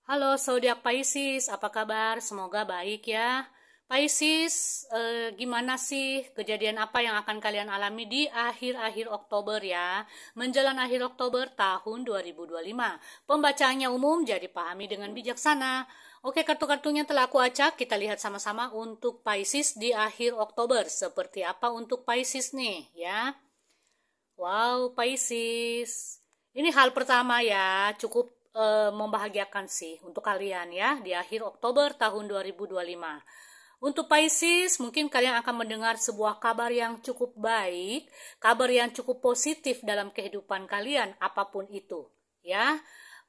Halo zodiak Pisces, apa kabar? Semoga baik ya. Pisces, gimana sih kejadian apa yang akan kalian alami di akhir-akhir Oktober ya? Menjelang akhir Oktober tahun 2025. Pembacaannya umum, jadi pahami dengan bijaksana. Oke, kartu-kartunya telah aku acak, kita lihat sama-sama untuk Pisces di akhir Oktober. Seperti apa untuk Pisces nih ya? Wow, Pisces. Ini hal pertama ya, cukup membahagiakan sih untuk kalian ya di akhir Oktober tahun 2025. Untuk Pisces, mungkin kalian akan mendengar sebuah kabar yang cukup baik, kabar yang cukup positif dalam kehidupan kalian, apapun itu, ya.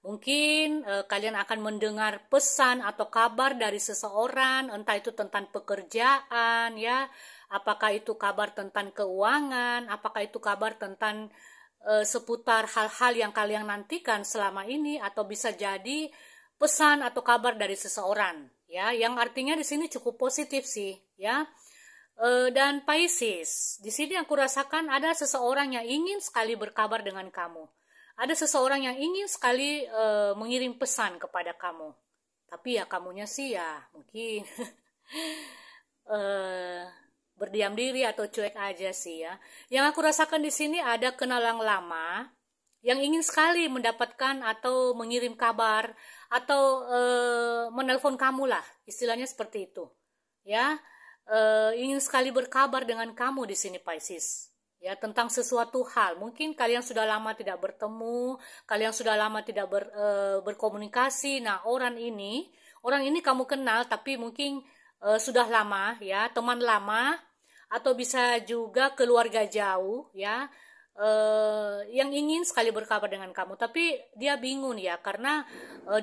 Mungkin kalian akan mendengar pesan atau kabar dari seseorang, entah itu tentang pekerjaan, ya, apakah itu kabar tentang keuangan, apakah itu kabar tentang seputar hal-hal yang kalian nantikan selama ini, atau bisa jadi pesan atau kabar dari seseorang, ya, yang artinya di sini cukup positif sih, ya. Dan Pisces, di sini aku rasakan ada seseorang yang ingin sekali berkabar dengan kamu. Ada seseorang yang ingin sekali mengirim pesan kepada kamu. Tapi ya kamunya sih ya mungkin eh, berdiam diri atau cuek aja sih ya. Yang aku rasakan di sini ada kenalan lama yang ingin sekali mendapatkan atau mengirim kabar atau menelpon kamu lah, istilahnya seperti itu. Ya, ingin sekali berkabar dengan kamu di sini Pisces. Ya, tentang sesuatu hal. Mungkin kalian sudah lama tidak bertemu, kalian sudah lama tidak berkomunikasi. Nah, orang ini kamu kenal tapi mungkin sudah lama ya, teman lama atau bisa juga keluarga jauh ya, yang ingin sekali berkabar dengan kamu, tapi dia bingung ya karena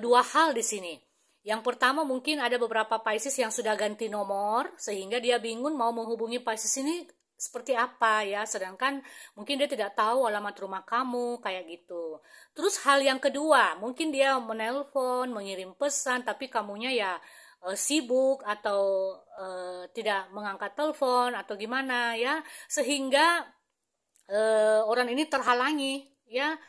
dua hal di sini. Yang pertama mungkin ada beberapa Pisces yang sudah ganti nomor sehingga dia bingung mau menghubungi Pisces ini seperti apa ya, sedangkan mungkin dia tidak tahu alamat rumah kamu kayak gitu. Terus hal yang kedua, mungkin dia menelpon, mengirim pesan tapi kamunya ya sibuk atau tidak mengangkat telepon atau gimana ya, sehingga orang ini terhalangi ya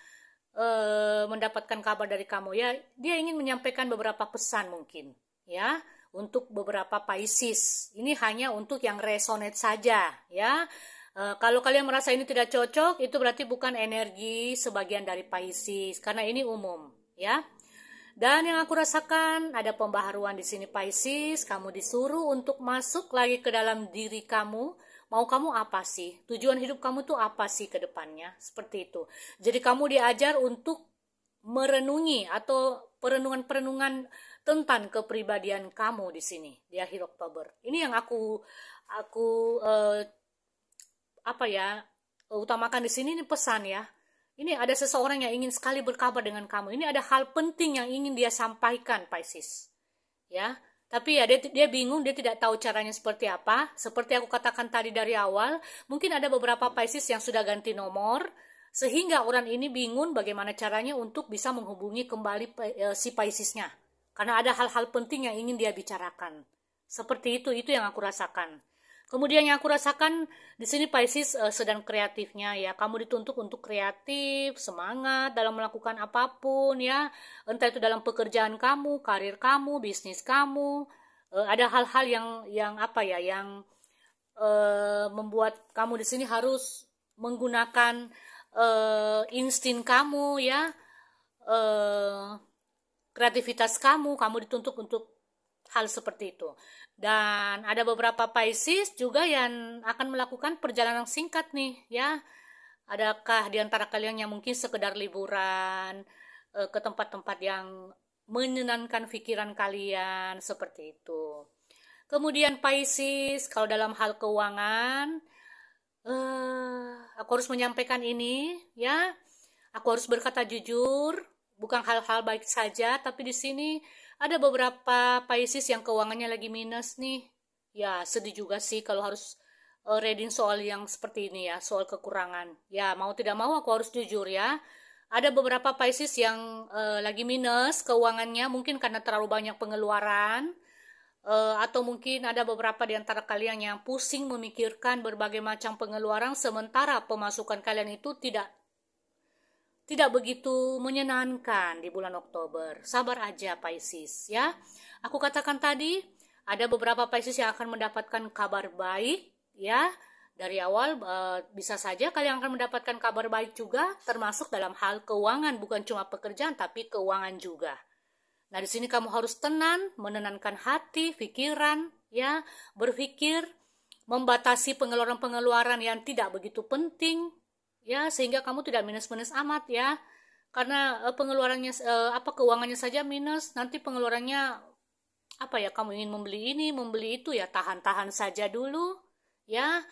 mendapatkan kabar dari kamu ya. Dia ingin menyampaikan beberapa pesan mungkin ya untuk beberapa Pisces. Ini hanya untuk yang resonate saja ya. Kalau kalian merasa ini tidak cocok, itu berarti bukan energi sebagian dari Pisces karena ini umum ya. Dan yang aku rasakan ada pembaharuan di sini Pisces, kamu disuruh untuk masuk lagi ke dalam diri kamu. Mau kamu apa sih? Tujuan hidup kamu tuh apa sih ke depannya? Seperti itu. Jadi kamu diajar untuk merenungi atau perenungan-perenungan tentang kepribadian kamu di sini di akhir Oktober. Ini yang aku apa ya utamakan di sini, ini pesan ya. Ini ada seseorang yang ingin sekali berkabar dengan kamu. Ini ada hal penting yang ingin dia sampaikan, Pisces. Ya, tapi ya dia bingung, dia tidak tahu caranya seperti apa. Seperti aku katakan tadi dari awal, mungkin ada beberapa Pisces yang sudah ganti nomor, sehingga orang ini bingung bagaimana caranya untuk bisa menghubungi kembali si Piscesnya. Karena ada hal-hal penting yang ingin dia bicarakan. Seperti itu yang aku rasakan. Kemudian yang aku rasakan di sini Pisces sedang kreatifnya ya. Kamu dituntut untuk kreatif, semangat dalam melakukan apapun ya. Entah itu dalam pekerjaan kamu, karir kamu, bisnis kamu. Ada hal-hal yang apa ya, yang membuat kamu di sini harus menggunakan insting kamu ya. Eh, Kreativitas kamu dituntut untuk hal seperti itu. Dan ada beberapa Pisces juga yang akan melakukan perjalanan singkat nih ya. Adakah di antara kalian yang mungkin sekedar liburan ke tempat-tempat yang menyenangkan pikiran kalian seperti itu. Kemudian Pisces, kalau dalam hal keuangan, aku harus menyampaikan ini ya. Aku harus berkata jujur, bukan hal-hal baik saja, tapi di sini ada beberapa Pisces yang keuangannya lagi minus nih. Ya, sedih juga sih kalau harus reading soal yang seperti ini ya, soal kekurangan. Ya, mau tidak mau aku harus jujur ya. Ada beberapa Pisces yang lagi minus keuangannya, mungkin karena terlalu banyak pengeluaran, atau mungkin ada beberapa di antara kalian yang pusing memikirkan berbagai macam pengeluaran, sementara pemasukan kalian itu tidak tidak begitu menyenangkan di bulan Oktober. Sabar aja Pisces ya. Aku katakan tadi ada beberapa Pisces yang akan mendapatkan kabar baik ya. Dari awal bisa saja kalian akan mendapatkan kabar baik juga, termasuk dalam hal keuangan, bukan cuma pekerjaan tapi keuangan juga. Nah, di sini kamu harus tenang, menenangkan hati, pikiran, ya, berpikir, membatasi pengeluaran-pengeluaran yang tidak begitu penting, ya, sehingga kamu tidak minus-minus amat, ya. Karena pengeluarannya keuangannya saja minus, nanti pengeluarannya kamu ingin membeli ini, membeli itu, ya, tahan-tahan saja dulu, ya.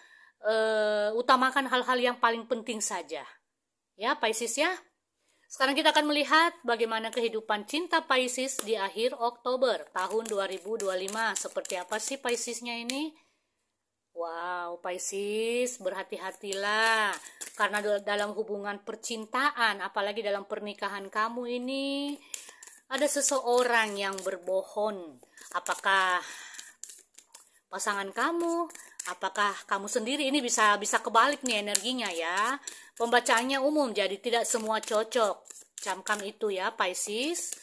Utamakan hal-hal yang paling penting saja. Ya, Pisces ya. Sekarang kita akan melihat bagaimana kehidupan cinta Pisces di akhir Oktober tahun 2025. Seperti apa sih Piscesnya ini? Wow, Pisces, berhati-hatilah. Karena dalam hubungan percintaan, apalagi dalam pernikahan kamu ini, ada seseorang yang berbohong. Apakah pasangan kamu? Apakah kamu sendiri? Ini bisa kebalik nih energinya ya. Pembacaannya umum, jadi tidak semua cocok. Camkan itu ya Pisces.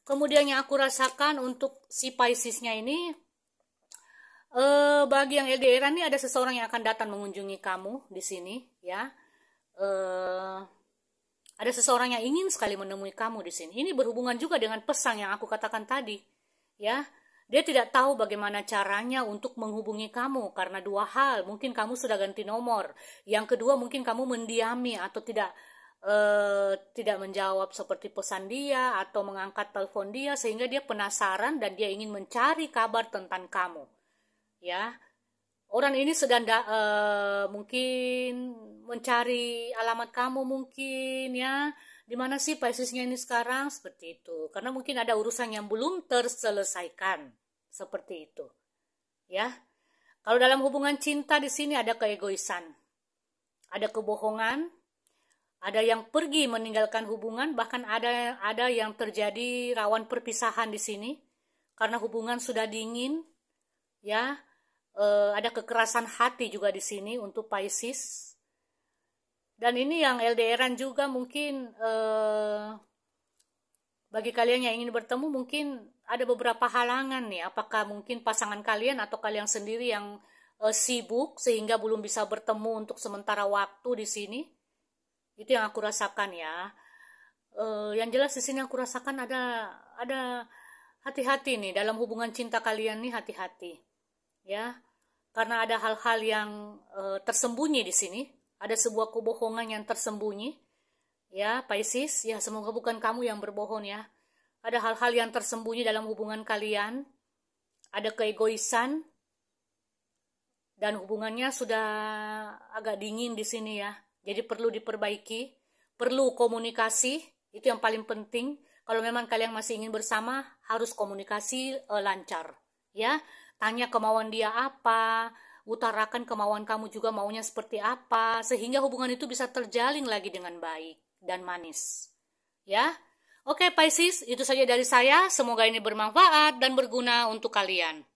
Kemudian yang aku rasakan untuk si Piscesnya ini, bagi yang LDR ini ada seseorang yang akan datang mengunjungi kamu di sini ya. Ada seseorang yang ingin sekali menemui kamu di sini. Ini berhubungan juga dengan pesan yang aku katakan tadi ya. Dia tidak tahu bagaimana caranya untuk menghubungi kamu karena dua hal. Mungkin kamu sudah ganti nomor. Yang kedua mungkin kamu mendiami atau tidak menjawab seperti pesan dia atau mengangkat telepon dia sehingga dia penasaran dan dia ingin mencari kabar tentang kamu. Ya. Orang ini sedang mungkin mencari alamat kamu mungkin ya. Di mana sih Piscesnya ini sekarang? Seperti itu. Karena mungkin ada urusan yang belum terselesaikan. Seperti itu. Ya. Kalau dalam hubungan cinta di sini ada keegoisan. Ada kebohongan, ada yang pergi meninggalkan hubungan, bahkan ada yang terjadi rawan perpisahan di sini karena hubungan sudah dingin. Ya. Ada kekerasan hati juga di sini untuk Pisces. Dan ini yang LDRan juga mungkin bagi kalian yang ingin bertemu mungkin ada beberapa halangan nih. Apakah mungkin pasangan kalian atau kalian sendiri yang sibuk sehingga belum bisa bertemu untuk sementara waktu di sini? Itu yang aku rasakan ya. Yang jelas di sini aku rasakan ada hati-hati nih dalam hubungan cinta kalian nih, hati-hati. Ya. Karena ada hal-hal yang tersembunyi di sini. Ada sebuah kebohongan yang tersembunyi. Ya, Pisces, ya semoga bukan kamu yang berbohong ya. Ada hal-hal yang tersembunyi dalam hubungan kalian. Ada keegoisan. Dan hubungannya sudah agak dingin di sini ya. Jadi perlu diperbaiki. Perlu komunikasi. Itu yang paling penting. Kalau memang kalian masih ingin bersama, harus komunikasi lancar. Ya, tanya kemauan dia apa. Utarakan kemauan kamu juga maunya seperti apa. Sehingga hubungan itu bisa terjalin lagi dengan baik dan manis. Ya. Oke Pisces, itu saja dari saya. Semoga ini bermanfaat dan berguna untuk kalian.